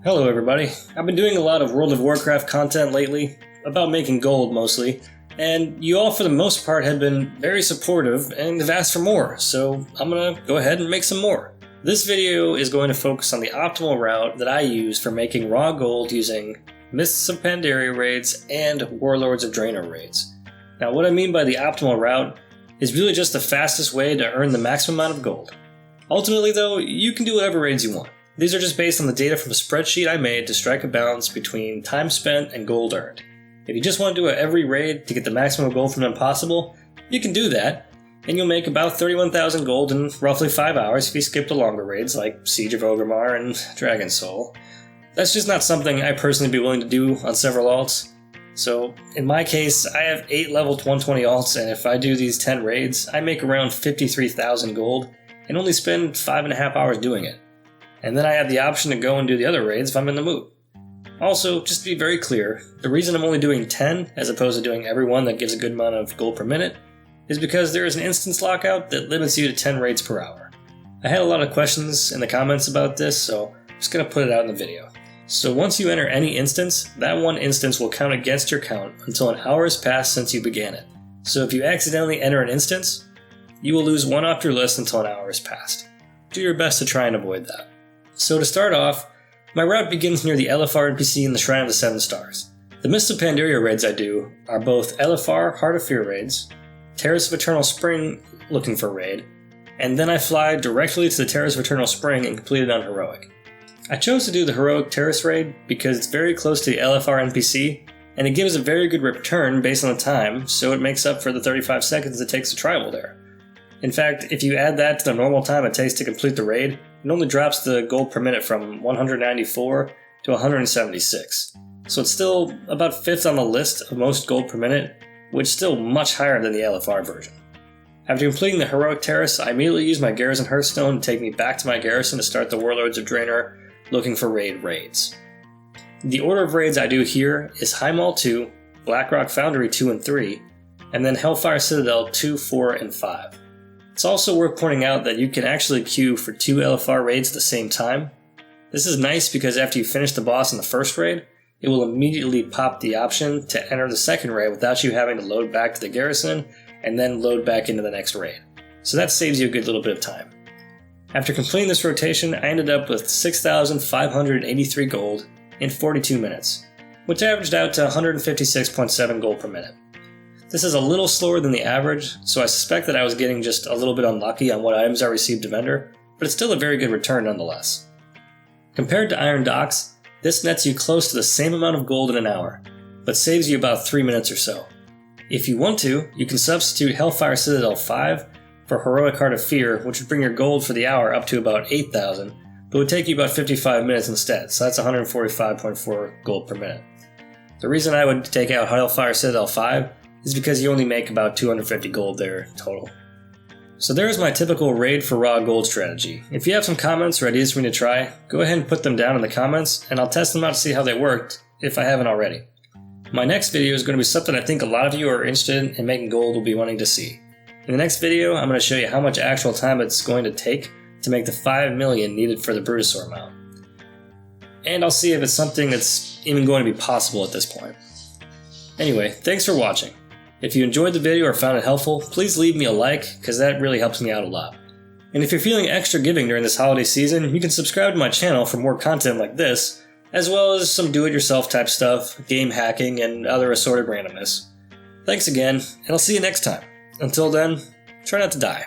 Hello everybody. I've been doing a lot of World of Warcraft content lately, about making gold mostly, and you all for the most part have been very supportive and have asked for more, so I'm gonna go ahead and make some more. This video is going to focus on the optimal route that I use for making raw gold using Mists of Pandaria raids and Warlords of Draenor raids. Now what I mean by the optimal route is really just the fastest way to earn the maximum amount of gold. Ultimately though, you can do whatever raids you want. These are just based on the data from a spreadsheet I made to strike a balance between time spent and gold earned. If you just want to do every raid to get the maximum gold from them possible, you can do that, and you'll make about 31,000 gold in roughly 5 hours if you skip the longer raids like Siege of Orgrimmar and Dragon Soul. That's just not something I personally be willing to do on several alts. So in my case, I have 8 level 120 alts, and if I do these 10 raids, I make around 53,000 gold and only spend 5.5 hours doing it. And then I have the option to go and do the other raids if I'm in the mood. Also, just to be very clear, the reason I'm only doing 10 as opposed to doing every one that gives a good amount of gold per minute is because there is an instance lockout that limits you to 10 raids per hour. I had a lot of questions in the comments about this, so I'm just going to put it out in the video. So once you enter any instance, that one instance will count against your count until an hour has passed since you began it. So if you accidentally enter an instance, you will lose one off your list until an hour has passed. Do your best to try and avoid that. So to start off, my route begins near the LFR NPC in the Shrine of the Seven Stars. The Mists of Pandaria raids I do are both LFR Heart of Fear raids, Terrace of Eternal Spring looking for raid, and then I fly directly to the Terrace of Eternal Spring and complete it on Heroic. I chose to do the Heroic Terrace raid because it's very close to the LFR NPC, and it gives a very good return based on the time, so it makes up for the 35 seconds it takes to travel there. In fact, if you add that to the normal time it takes to complete the raid, it only drops the gold per minute from 194 to 176. So it's still about 5th on the list of most gold per minute, which is still much higher than the LFR version. After completing the Heroic Terrace, I immediately use my Garrison Hearthstone to take me back to my garrison to start the Warlords of Draenor looking for raids. The order of raids I do here is Highmaul 2, Blackrock Foundry 2 and 3, and then Hellfire Citadel 2, 4, and 5. It's also worth pointing out that you can actually queue for 2 LFR raids at the same time. This is nice because after you finish the boss in the first raid, it will immediately pop the option to enter the second raid without you having to load back to the garrison and then load back into the next raid. So that saves you a good little bit of time. After completing this rotation, I ended up with 6,583 gold in 42 minutes, which averaged out to 156.7 gold per minute. This is a little slower than the average, so I suspect that I was getting just a little bit unlucky on what items I received to vendor, but it's still a very good return nonetheless. Compared to Iron Docks, this nets you close to the same amount of gold in an hour, but saves you about 3 minutes or so. If you want to, you can substitute Hellfire Citadel 5 for Heroic Heart of Fear, which would bring your gold for the hour up to about 8,000, but would take you about 55 minutes instead, so that's 145.4 gold per minute. The reason I would take out Hellfire Citadel 5 is because you only make about 250 gold there total. So there's my typical raid for raw gold strategy. If you have some comments or ideas for me to try, go ahead and put them down in the comments, and I'll test them out to see how they worked, if I haven't already. My next video is going to be something I think a lot of you are interested in making gold will be wanting to see. In the next video, I'm going to show you how much actual time it's going to take to make the 5 million needed for the Brutosaur mount. And I'll see if it's something that's even going to be possible at this point. Anyway, thanks for watching. If you enjoyed the video or found it helpful, please leave me a like, because that really helps me out a lot. And if you're feeling extra giving during this holiday season, you can subscribe to my channel for more content like this, as well as some do-it-yourself type stuff, game hacking, and other assorted randomness. Thanks again, and I'll see you next time. Until then, try not to die.